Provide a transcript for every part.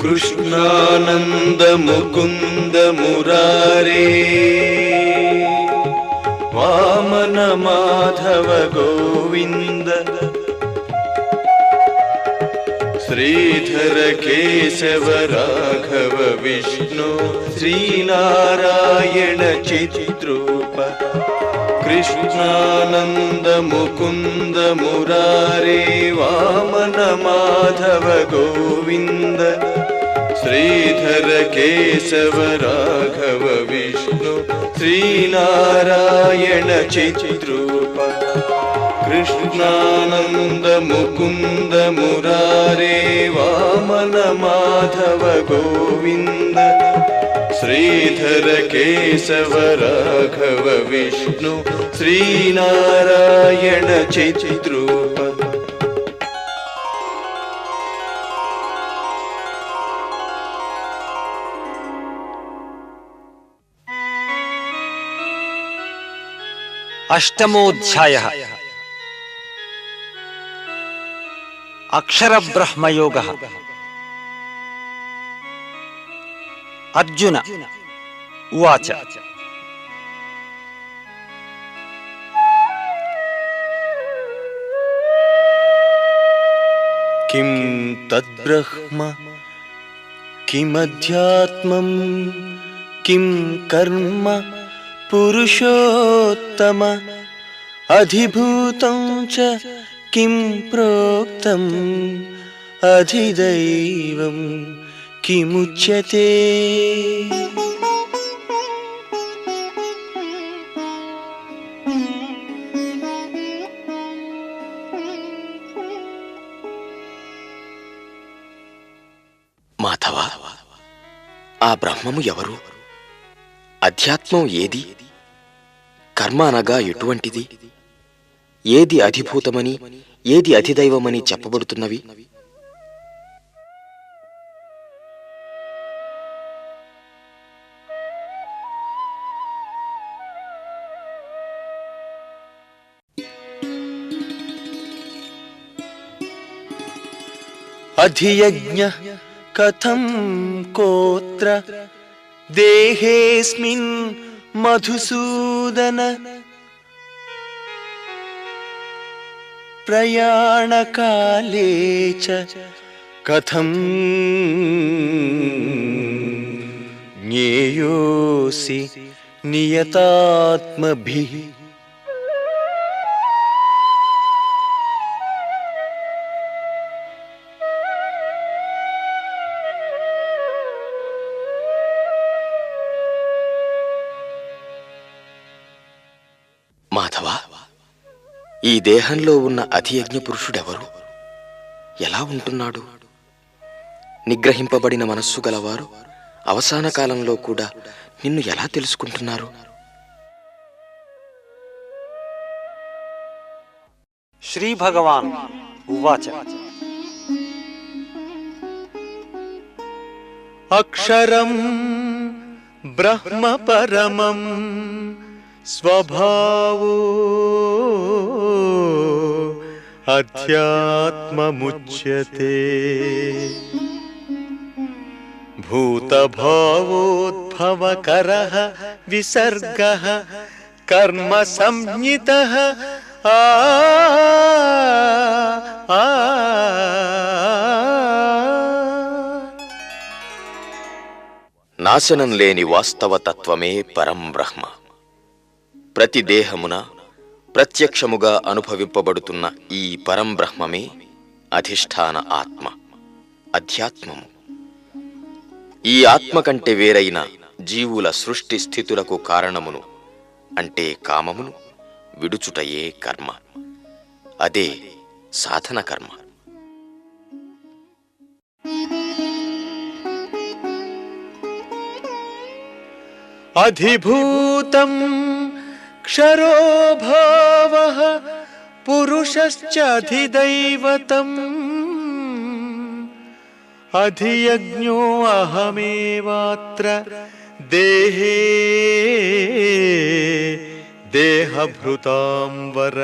कृष्णानंद मुकुंद मुरारे वामन माधव गोविंद श्रीधर केशव राघव विष्णु श्रीनारायण चिद्रूप कृष्णानंद मुकुंद मुरारे वामन माधव गोविंद श्रीधर केशव राघव विष्णु श्रीनारायण चिद्रूप कृष्णानंद मुकुंद मुरारे वामन माधव गोविंद श्रीधर केशव राघव विष्णु श्रीनारायण चिद्रूप अष्टमोऽध्यायः अक्षर ब्रह्मयोगः। अर्जुन उवाच किं तद्ब्रह्म किमध्यात्मं किं कर्म पुरुषोत्तम अधिभूतं च किं प्रोक्तम् अधिदैवं किमुच्यते। మాధవ, ఆ బ్రహ్మము ఎవరు? అధ్యాత్మం ఏది? కర్మ అనగా ఎటువంటిది? ఏది అధిభూతమని ఏది అధిదైవమని చెప్పబడుతున్నవి? अधियज्ञ कथं कोत्र देहेऽस्मिन् मधुसूदन प्रयाणकाले च कथं ज्ञेयोऽसि नियतात्मभिः। మాధవ, ఈ దేహంలో ఉన్న అధియజ్ఞ పురుషుడెవరు? ఎలా ఉంటున్నాడు? నిగ్రహింపబడిన మనస్సు గలవారు అవసాన కాలంలో కూడా నిన్ను ఎలా తెలుసుకుంటున్నారు? శ్రీ భగవాన్ ఉవాచ अक्षरं ब्रह्म परमं स्वभावो अध्यात्ममुच्यते। भूतभावोद्भवकरः विसर्गः कर्म संज्ञितः నాశనం లేని వాస్తవ తత్వమే పరం బ్రహ్మ. ప్రతి దేహమున ప్రత్యక్షముగా అనుభవింపబడుతున్న ఈ పరం బ్రహ్మమే అధిష్టాన ఆత్మ, అధ్యాత్మము. ఈ ఆత్మ కంటే వేరైన జీవుల సృష్టి స్థితులకు కారణమును అంటే కామమును విడుచుటయే కర్మ. అదే సాధన కర్మ. अधिभूतं क्षरो भावः पुरुषश्चाधिदैवतम् अधियज्ञो अहमेवात्र देहे देहभृतां वर।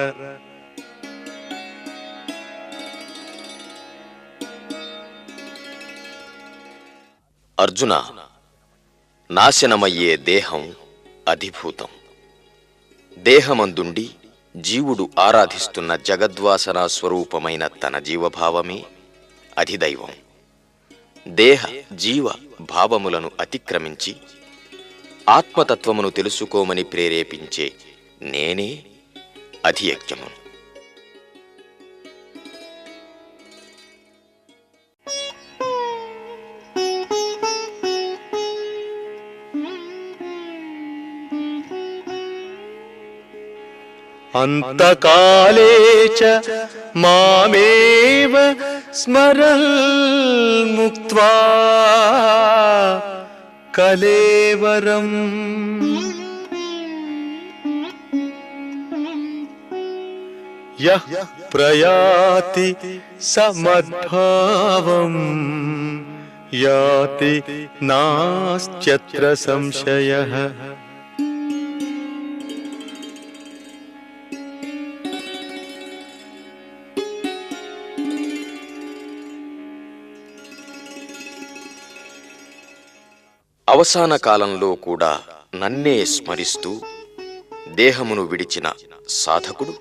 అర్జున, నాశనమయ్యే దేహం అధిభూతం. దేహమందుండి జీవుడు ఆరాధిస్తున్న జగద్వాసనా స్వరూపమైన తన జీవభావమే అధిదైవం. దేహ జీవ భావములను అతిక్రమించి ఆత్మతత్వమును తెలుసుకోమని ప్రేరేపించే నేనే అధియజ్ఞము. అంతకాలే చ మామేవ స్మరన్ ముక్త్వా కలేవరం యః ప్రయాతి సమద్భావం యాతి నాస్త్యత్ర సంశయః. అవసాన కాలంలో కూడా నన్నే స్మరిస్తూ దేహమును విడిచిన సాధకుడు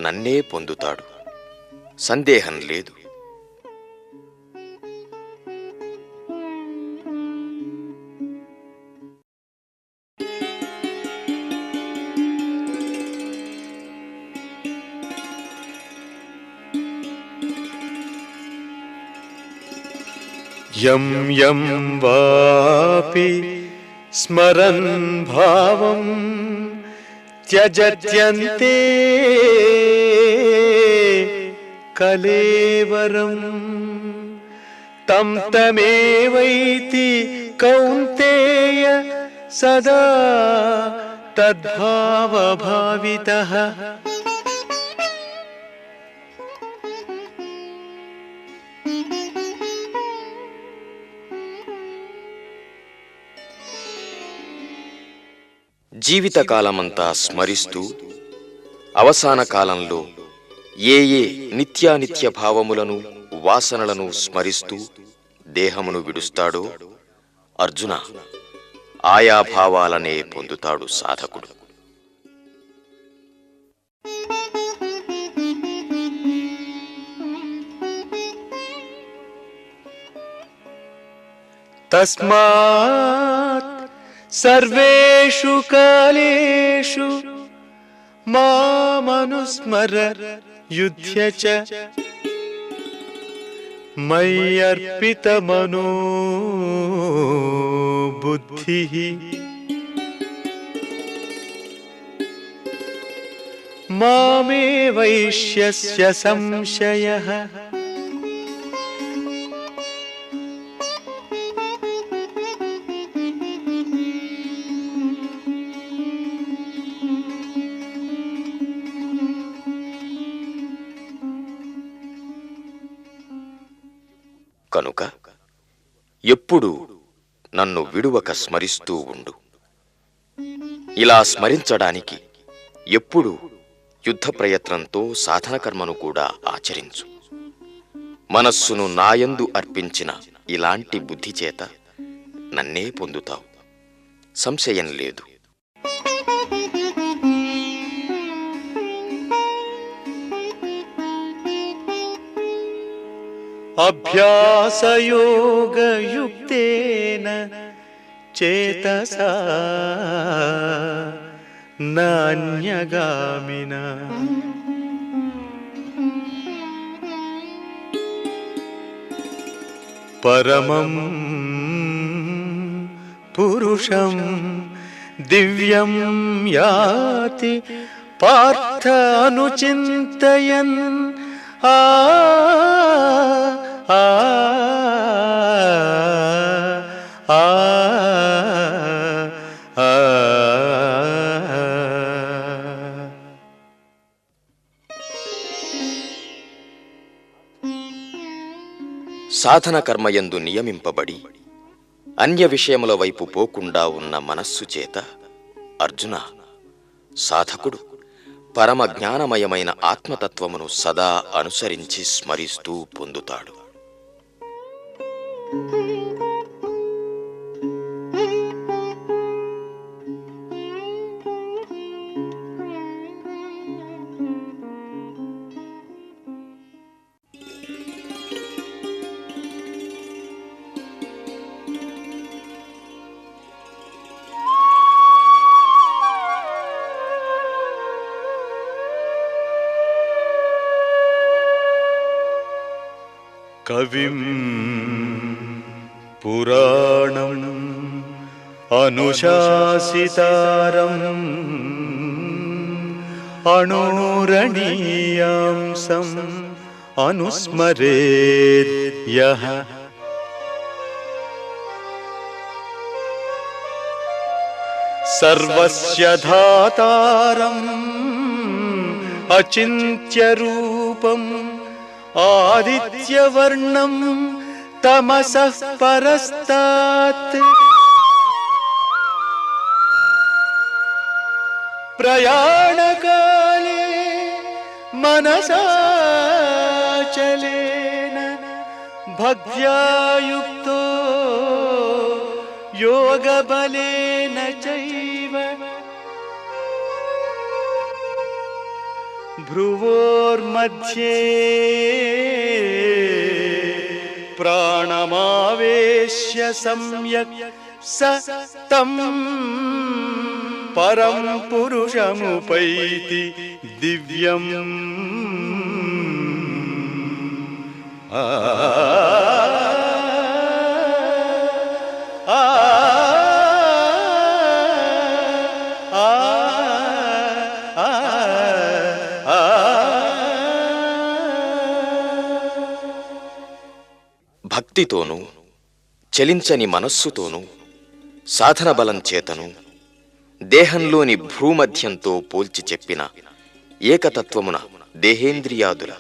నన్నే పొందుతాడు, సందేహం లేదు. యం యం వాపి స్మరన్ భావం త్యజత్యంతే కలేవరం తం తమేవైతి కౌంతేయ సదా తద్భావభావితః. జీవితకాలమంతా స్మరిస్తూ అవసాన కాలంలో ఏ ఏ నిత్యానిత్య భావములను వాసనలను స్మరిస్తూ దేహమును విడుస్తాడో అర్జున, ఆయా భావాలనే పొందుతాడు సాధకుడు. తస్మాత్ సర్వేషు కాలేషు మామనుస్మర యుధ్య చ మయ్యర్పితమనో బుద్ధిః. మామే వైష్యస్య సంశయః. కనుక ఎప్పుడు నన్ను విడువక స్మరిస్తూ ఉండు. ఇలా స్మరించడానికి ఎప్పుడు యుద్ధ ప్రయత్నంతో సాధన కర్మను కూడా ఆచరించు. మనస్సును నాయందు అర్పించిన ఇలాంటి బుద్ధి చేత నన్నే పొందుతావు, సంశయం లేదు. అభ్యాసయోగయుక్తేన చేతసా నాన్యగామినా పరమం పురుషం దివ్యం యాతి పార్థ అనుచింతయన్. ఆ ఆ ఆ ఆ. సాధన కర్మయందు నియమింపబడి అన్య విషయముల వైపు పోకుండా ఉన్న మనస్సు చేత అర్జున, సాధకుడు పరమ జ్ఞానమయమైన ఆత్మతత్వమును సదా అనుసరించి స్మరిస్తూ పొందుతాడు. కవిం పురాణం అనుశాసితారం అణోరణీయాంసం అనుస్మరేద్ యః సర్వస్య ధాతారం అచింత్యరూపం ఆదిత్యవర్ణం తమసః పరస్తాత్ ప్రయాణకాలే మనసాచలేన భక్త్యా యుక్తో యోగబలేన చైవ భ్రువోర్మధ్యే ప్రాణమావేశ్య సమ్యక్ స తం పరం పురుషముపైతి దివ్యం ఆ భక్తితోనూ చలించని మనస్సుతోనూ సాధన బలం చేతను దేహంలోని భ్రూమధ్యంతో పోల్చి చెప్పిన ఏకతత్వమున దేహేంద్రియాదుల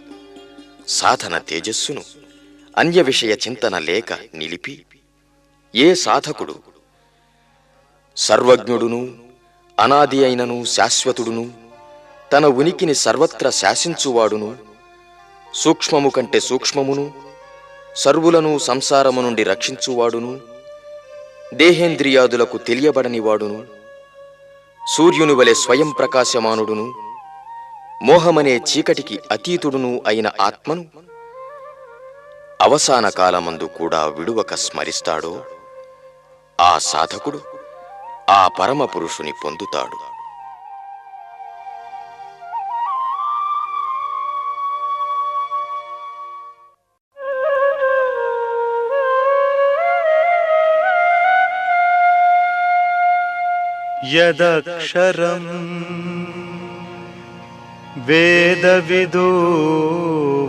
సాధన తేజస్సును అన్య విషయ చింతన లేక నిలిపి ఏ సాధకుడు సర్వజ్ఞుడును అనాది అయినను శాశ్వతుడును తన ఉనికిని సర్వత్ర శాసించువాడును సూక్ష్మము కంటే సూక్ష్మమును సర్వులను సంసారము నుండి రక్షించువాడును దేహేంద్రియాదులకు తెలియబడనివాడును సూర్యుని వలె స్వయం ప్రకాశమానుడును మోహమనే చీకటికి అతీతుడును అయిన ఆత్మను అవసాన కాలమందు కూడా విడువక స్మరిస్తాడో ఆ సాధకుడు ఆ పరమ పురుషుని పొందుతాడు. యదక్షరం వేదవిదో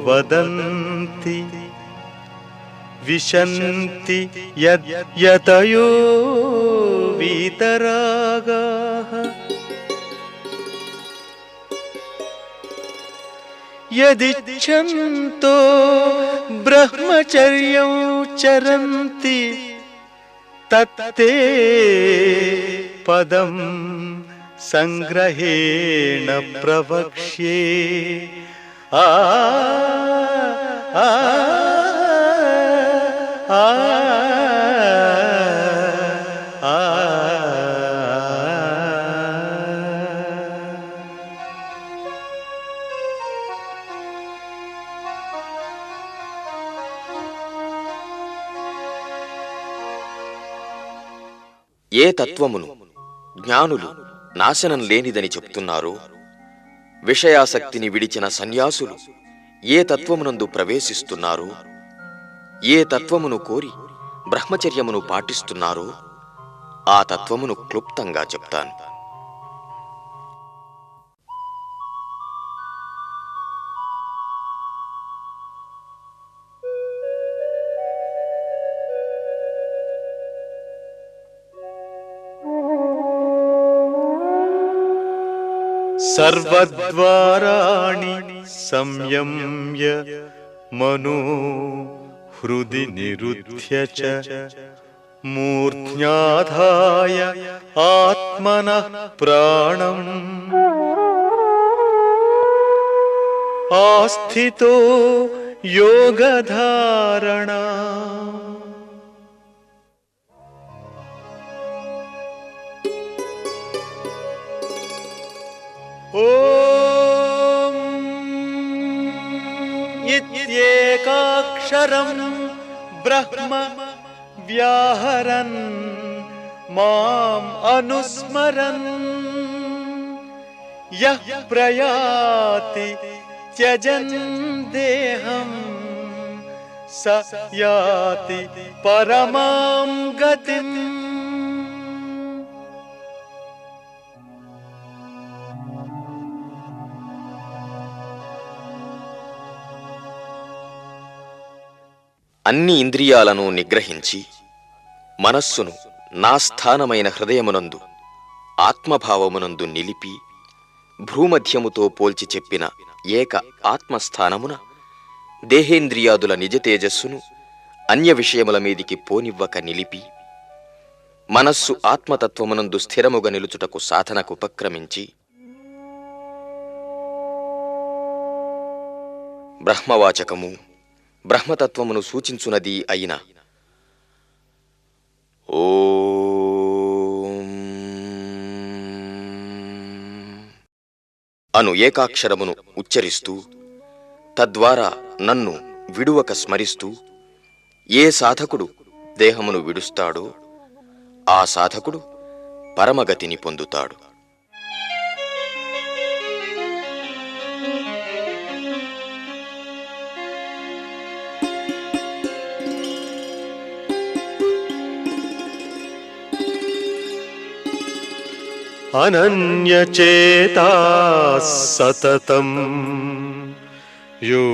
వదంతి విశంతి యతయో వీతరాగాః యదిచ్ఛంతో బ్రహ్మచర్యం చరంతి తత్తే పదం సంగ్రహేణ ప్రవక్ష్యే. ఆ ఆ ఆ ఆ ఏ తత్వమును జ్ఞానులు నాశనం లేనిదని చెప్తున్నారో, విషయాసక్తిని విడిచిన సన్యాసులు ఏ తత్వమునందు ప్రవేశిస్తున్నారో, ఏ తత్వమును కోరి బ్రహ్మచర్యమును పాటిస్తున్నారో ఆ తత్వమును క్లుప్తంగా చెప్తాను. సర్వద్వారాణి సంయమ్య మనో హృది నిరుధ్య చ మూర్ధ్యాధాయ ఆత్మనః ప్రాణం ఆస్థితో యోగధారణా. ఓం ఇత్యేకాక్షరం బ్రహ్మ వ్యాహరన్ మాం అనుస్మరన్ యః ప్రయాతి త్యజన్ దేహం స యాతి పరమాం గతిం. అన్ని ఇంద్రియాలను నిగ్రహించి మనస్సును నా స్థానమైన హృదయమునందు ఆత్మభావమునందు నిలిపి భ్రూమధ్యముతో పోల్చి చెప్పిన ఏక ఆత్మస్థానమున దేహేంద్రియాదుల నిజ తేజస్సును అన్య విషయముల మీదికి పోనివ్వక నిలిపి మనస్సు ఆత్మతత్వమునందు స్థిరముగా నిలుచుటకు సాధనకు ఉపక్రమించి బ్రహ్మవాచకము బ్రహ్మతత్వమును సూచించునది అయిన ఓం అను ఏకాక్షరమును ఉచ్చరిస్తూ తద్వారా నన్ను విడువక స్మరిస్తూ ఏ సాధకుడు దేహమును విడుస్తాడో ఆ సాధకుడు పరమగతిని పొందుతాడు. అనన్యచేతా సతతం యో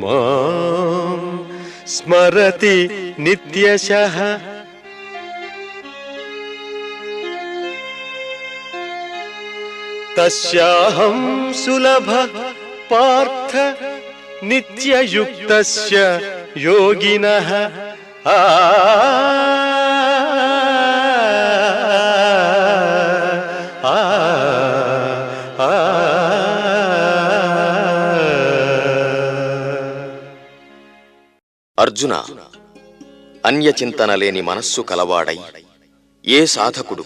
మాం స్మరతి నిత్యశః తస్యాహం సులభః పార్థ నిత్యయుక్తస్య యోగినః. అర్జున, అన్యచింతన లేని మనస్సు కలవాడై ఏ సాధకుడు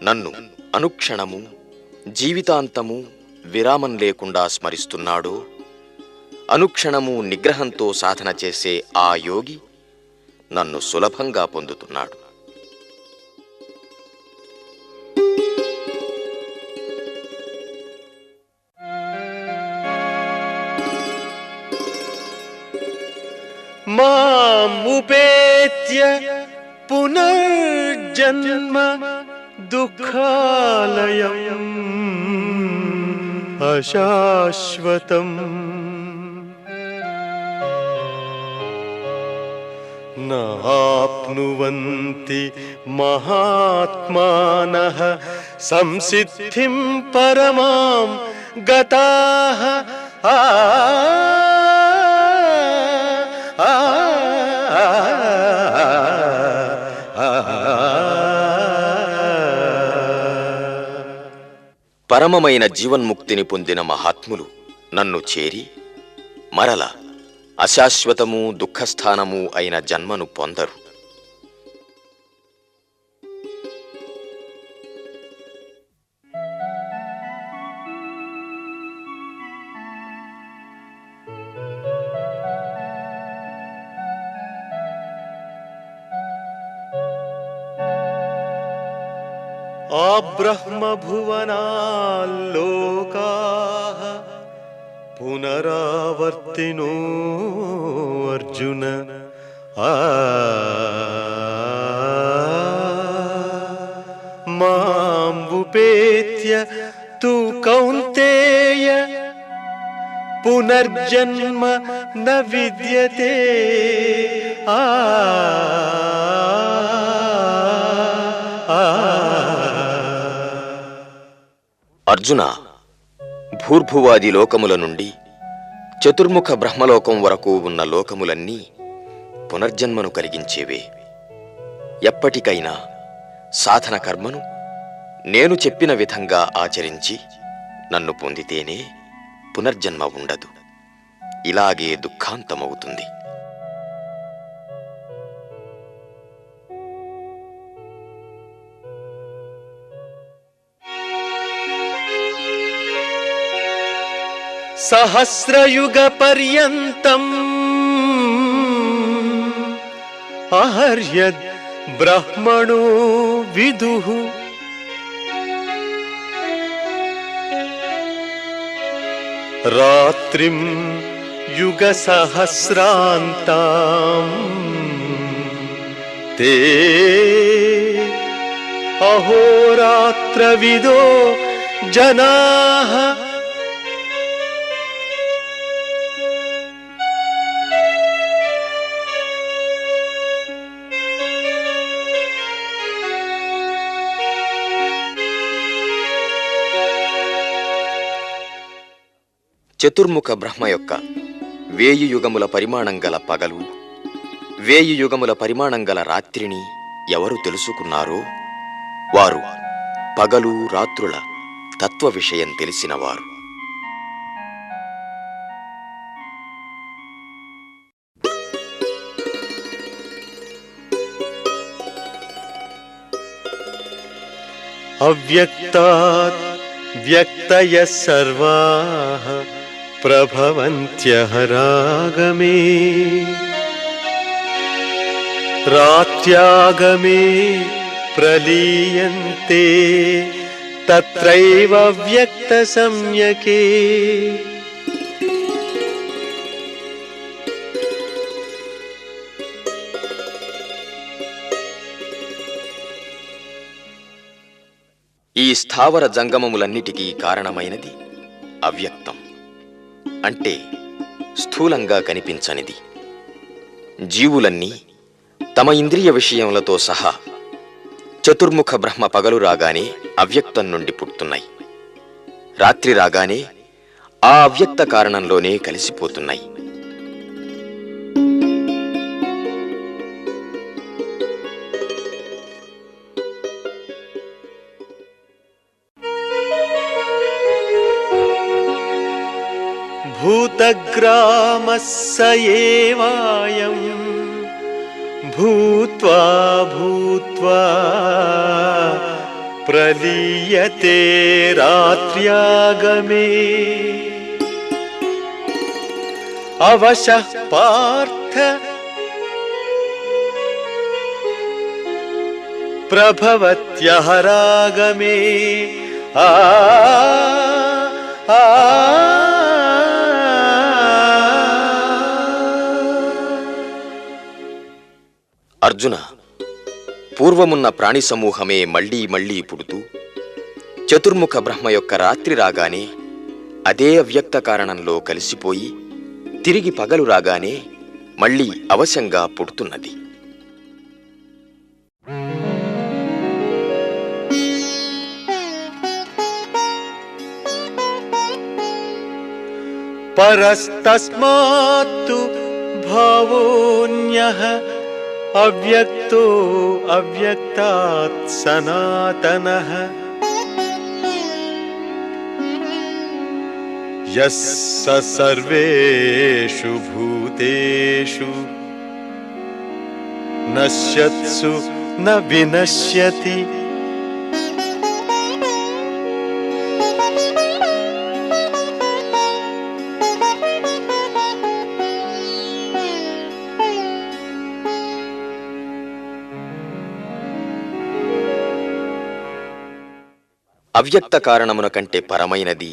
నన్ను అనుక్షణము జీవితాంతము విరామం లేకుండా స్మరిస్తున్నాడో అనుక్షణము నిగ్రహంతో సాధన చేసే ఆ యోగి నన్ను సులభంగా పొందుతున్నాడు. మాం ఉపేత్య పునర్జన్మ దుఃఖాలయం అశాశ్వతం నాప్నువంతి మహాత్మానః సంసిద్ధిం పరమాం గతాః. పరమమైన జీవన్ముక్తిని పొందిన మహాత్ములు నన్ను చేరి మరల అశాశ్వతము దుఃఖస్థానము అయిన జన్మను పొందరు. ఆబ్రహ్మభువనాల్లోకాః పునరావర్తినో అర్జున. మాం ఉపేత్య తు కౌంతేయ పునర్జన్మ న విద్యతే. అర్జున, భూర్భువాది లోకముల నుండి చతుర్ముఖ బ్రహ్మలోకం వరకు ఉన్న లోకములన్నీ పునర్జన్మను కలిగించేవే. ఎప్పటికైనా సాధన కర్మను నేను చెప్పిన విధంగా ఆచరించి నన్ను పొందితేనే పునర్జన్మ ఉండదు. ఇలాగే దుఃఖాంతమవుతుంది. సహస్రయుగ పర్యంతం అహర్యద్ బ్రహ్మణో విదుః. రాత్రిం యుగ సహస్రాంతాం తే అహోరాత్రవిదో జనాః చతుర్ముఖ బ్రహ్మ యొక్క 1000 యుగముల పరిమాణం గల పగలు, 1000 యుగముల పరిమాణం గల రాత్రిని ఎవరు తెలుసుకున్నారో వారు పగలు రాత్రుల తత్వ విషయం తెలిసినవారు. అవ్యక్తాత్ వ్యక్తయః సర్వాః ప్రభవంత్యః రాగమే రాత్యాగమే ప్రలీయంతే తత్రైవ వ్యక్త సంయకే. ఈ స్థావర జంగమములన్నిటికీ కారణమైనది అవ్యక్తం, అంటే స్థూలంగా కనిపించనిది. జీవులన్నీ తమ ఇంద్రియ విషయములతో సహా చతుర్ముఖ బ్రహ్మ పగలు రాగానే అవ్యక్తం నుండి పుట్టున్నాయి, రాత్రి రాగానే ఆ అవ్యక్త కారణంలోనే కలిసిపోతున్నాయి. భూతగ్రామః స ఏవాయం భూత్వా భూత్వా ప్రలీయతే రాత్ర్యాగమే అవశః పార్థ ప్రభవత్యః రాగమే. అర్జున, పూర్వమున్న ప్రాణి సమూహమే మళ్లీ మళ్లీ పుడుతూ చతుర్ముఖ బ్రహ్మ యొక్క రాత్రి రాగానే అదే అవ్యక్త కారణంలో కలిసిపోయి తిరిగి పగలు రాగానే మళ్లీ అవశ్యంగా పుడుతున్నది. పరస్తస్మాత్తు భావోన్యః అవ్యక్తో అవ్యక్తాత్ సనాతనః యస్స సర్వేషు భూతేషు నశ్యత్సు న వినశ్యతి. అవ్యక్త కారణమున కంటే పరమైనది,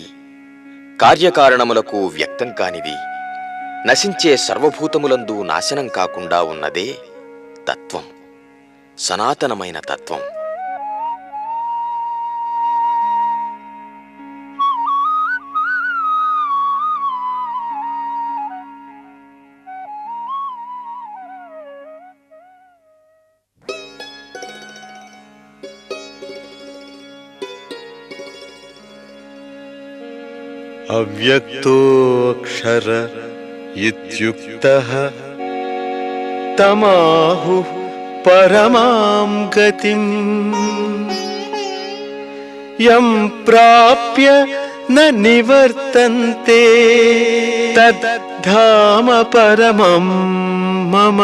కార్యకారణములకు వ్యక్తం కానిది, నశించే సర్వభూతములందు నాశనం కాకుండా ఉన్నదే తత్వం, సనాతనమైన తత్వం. అవ్యక్తోక్షర ఇత్యుక్తః తమాహుః పరమాం గతిం యం ప్రాప్య న నివర్తంతే తద్ధామ పరమం మమ.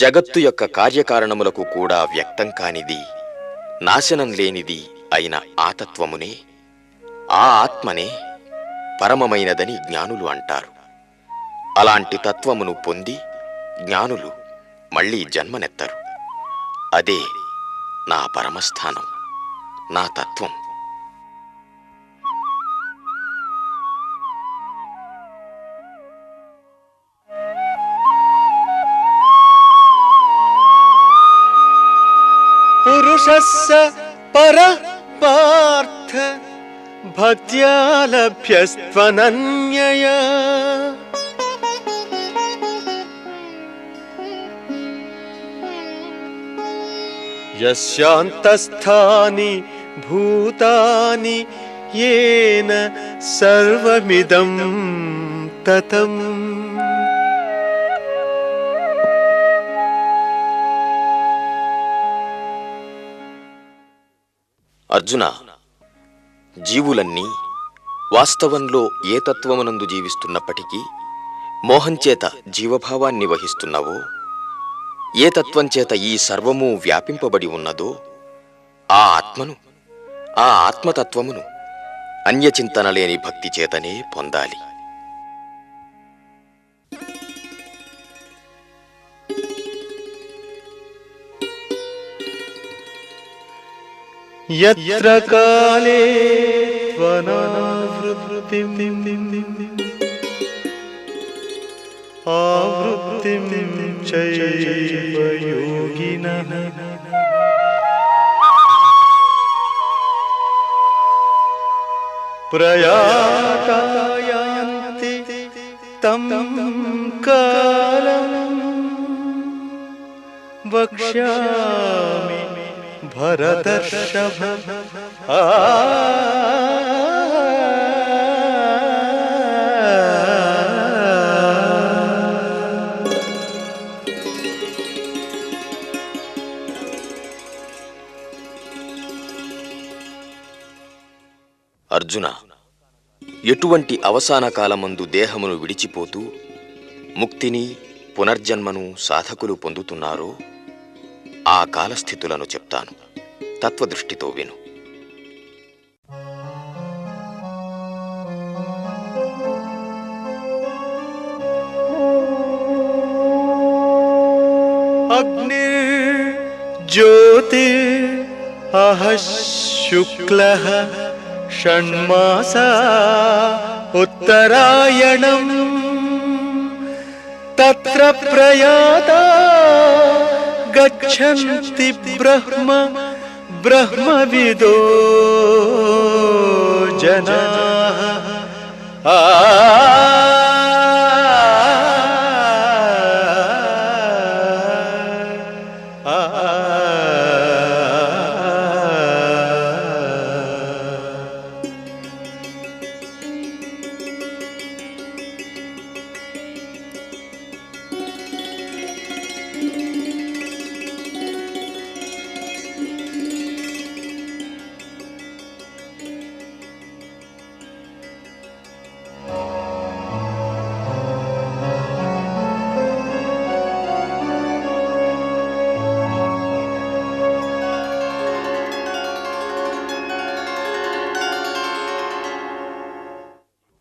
జగత్తు యొక్క కార్యకారణములకు కూడా వ్యక్తం కానిది, నాశనం లేనిది అయిన ఆతత్వమునే, ఆ ఆత్మనే పరమమైనదని జ్ఞానులు అంటారు. అలాంటి తత్వమును పొంది జ్ఞానులు మళ్ళీ జన్మనెత్తరు. అదే నా పరమస్థానం, నా తత్వం. పురుషస్స పరః పార్థ భక్త్యా లభ్యస్త్వనన్యయా. యస్యాంతస్థాని భూతాని యేన సర్వమిదం తతం. అర్జున, జీవులన్నీ వాస్తవంలో ఏ తత్వమునందు జీవిస్తున్నప్పటికీ మోహంచేత జీవభావాన్ని వహిస్తున్నవో, ఏ తత్వంచేత ఈ సర్వము వ్యాపింపబడి ఉన్నదో ఆ ఆత్మను, ఆ ఆత్మతత్వమును అన్యచింతన లేని భక్తి చేతనే పొందాలి. యత్ర కాలే త్వనావృత్తిం ఆవృత్తిం చైవ యోగినః ప్రయాతాయాంతి తం కాలం వక్ష్యామి భరతర్షభ. అర్జున, ఎటువంటి అవసాన కాలమందు దేహమును విడిచిపోతూ ముక్తిని, పునర్జన్మను సాధకులు పొందుతున్నారో ఆ కాలస్థితులను చెప్తాను. తత్వదృష్టితో విను. అగ్నిర్జ్యోతిర్ అహః శుక్లః షణ్మాసా ఉత్తరాయణం తత్ర ప్రయాతా గచ్చంతి బ్రహ్మ బ్రహ్మవిదో జనాః.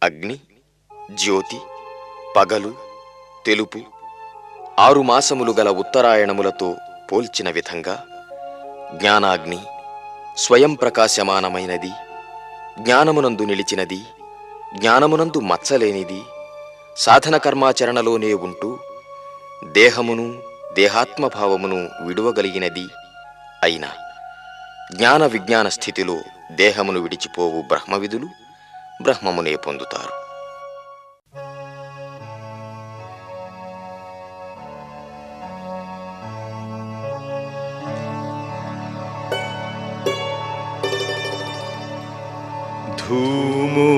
అగ్ని, జ్యోతి, పగలు, తెలుపు, 6 మాసములు గల ఉత్తరాయణములతో పోల్చిన విధంగా జ్ఞానాగ్ని స్వయం ప్రకాశమానమైనది, జ్ఞానమునందు నిలిచినది, జ్ఞానమునందు మచ్చలేనిది, సాధన కర్మాచరణలోనే ఉంటూ దేహమును, దేహాత్మభావమును విడువగలిగినది అయిన జ్ఞాన విజ్ఞాన స్థితిలో దేహమును విడిచిపోవు బ్రహ్మవిధులు బ్రహ్మమునే పొందుతారు. ధూమో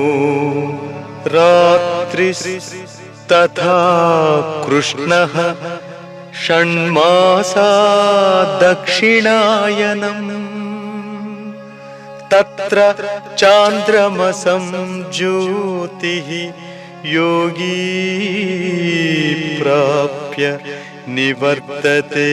రాత్రిస్తథా కృష్ణః షణ్మాసా దక్షిణాయనం తత్ర చాంద్రమసం జ్యోతిః యోగీ ప్రాప్య నివర్తతే.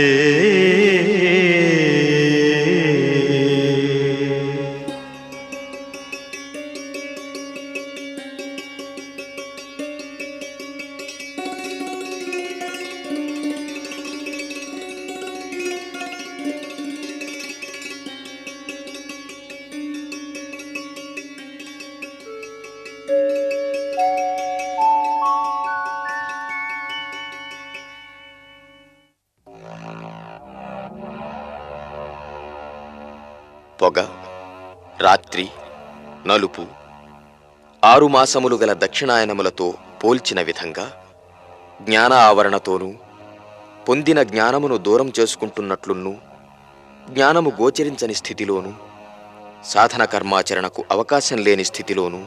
పొగ, రాత్రి, నలుపు, 6 మాసములు గల దక్షిణాయనములతో పోల్చిన విధంగా జ్ఞాన ఆవరణతోనూ పొందిన జ్ఞానమును దూరం చేసుకుంటున్నట్లున్నూ జ్ఞానము గోచరించని స్థితిలోనూ సాధన కర్మాచరణకు అవకాశం లేని స్థితిలోనూ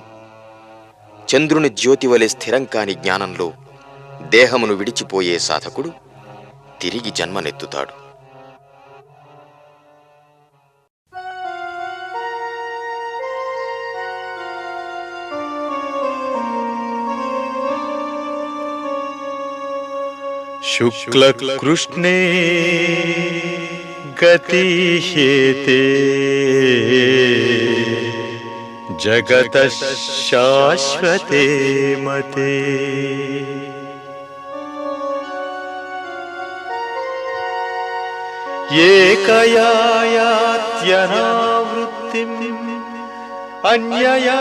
చంద్రుని జ్యోతివలె స్థిరం కాని జ్ఞానంలో దేహమును విడిచిపోయే సాధకుడు తిరిగి జన్మనెత్తుతాడు. శుక్ల కృష్ణే గతిహ్యేతే జగత శాశ్వతే మతే. ఏకయాయాత్యనావృత్తిం అన్యయా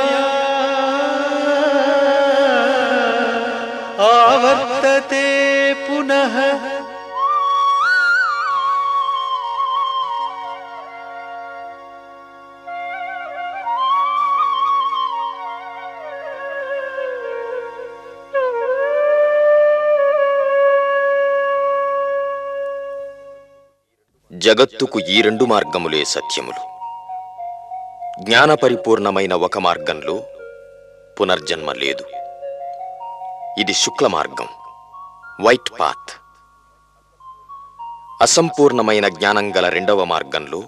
ఆవర్తతే పునః. జగత్తుకు ఈ 2 మార్గములే సత్యములు. జ్ఞానపరిపూర్ణమైన ఒక మార్గంలో పునర్జన్మ లేదు. ఇది శుక్ల మార్గం, వైట్ పాత్. అసంపూర్ణమైన జ్ఞానం గల 2వ మార్గంలో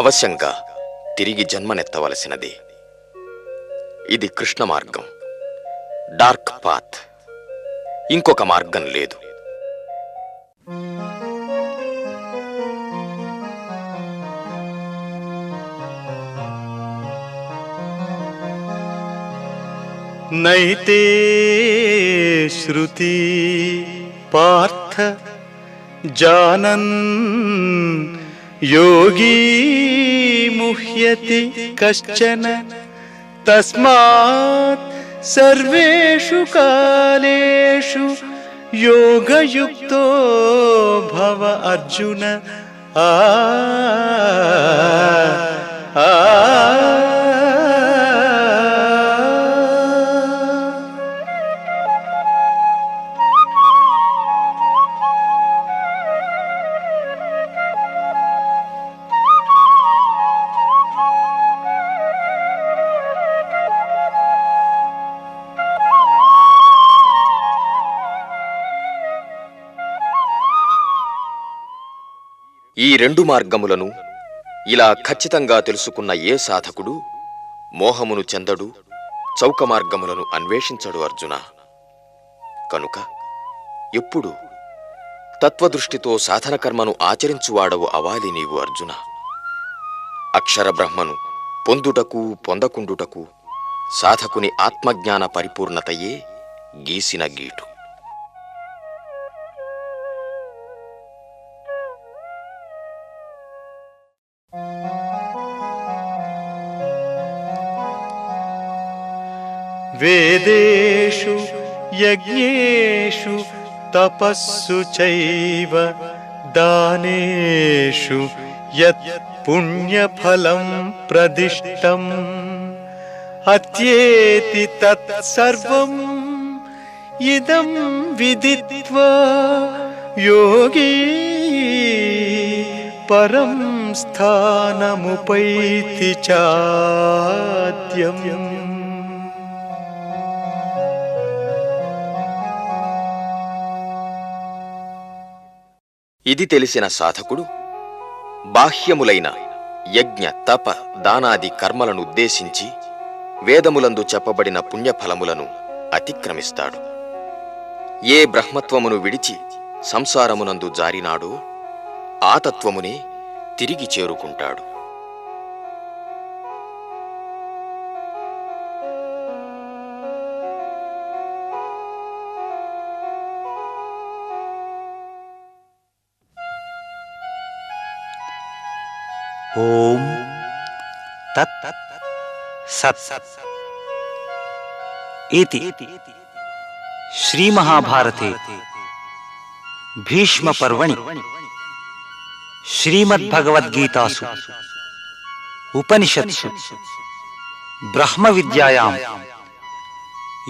అవశ్యంగా తిరిగి జన్మనెత్తవలసినదే. ఇది కృష్ణ మార్గం, డార్క్ పాత్. ఇంకొక మార్గం లేదు. నైతే శృతి పార్థ జానన్ యోగీ ముహ్యతి కశ్చన తస్మాత్ సర్వేషు కాలేషు యోగయుక్తో భవ అర్జున. ఆ ఆ ఈ 2 మార్గములను ఇలా ఖచ్చితంగా తెలుసుకున్న ఏ సాధకుడు మోహమును చెందడు, చౌక మార్గములను అన్వేషించడు అర్జున. కనుక ఎప్పుడు తత్వదృష్టితో సాధన కర్మను ఆచరించువాడవు అవాలి నీవు అర్జున. అక్షర బ్రహ్మను పొందుటకు పొందకుండుటకు సాధకుని ఆత్మజ్ఞాన పరిపూర్ణతయే గీసిన గీటు. వేదేషు యజ్ఞేషు తపస్సు చైవ దానేషు యత్ పుణ్యఫలం ప్రదిష్టం అత్యేతి తత్సర్వం ఇదం విదిత్వా యోగి పరం స్థానముపైతి చాద్యం. ఇది తెలిసిన సాధకుడు బాహ్యములైన యజ్ఞ తప దానాది కర్మలను ఉద్దేశించి వేదములందు చెప్పబడిన పుణ్యఫలములను అతిక్రమిస్తాడు. ఏ బ్రహ్మత్వమును విడిచి సంసారమునందు జారినాడో ఆ తత్వమునే తిరిగి చేరుకుంటాడు. ఓం తత్ సత్ इति श्रीमहाभारते भीष्मपर्वणि श्रीमद्भगवद्गीतासु ఉపనిషత్సు బ్రహ్మవిద్యాయాం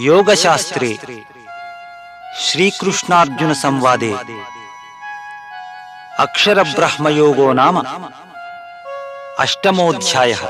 యోగశాస్త్రే శ్రీకృష్ణార్జున సంవాదే అక్షరబ్రహ్మయోగో నామ అష్టమోధ్యాయః।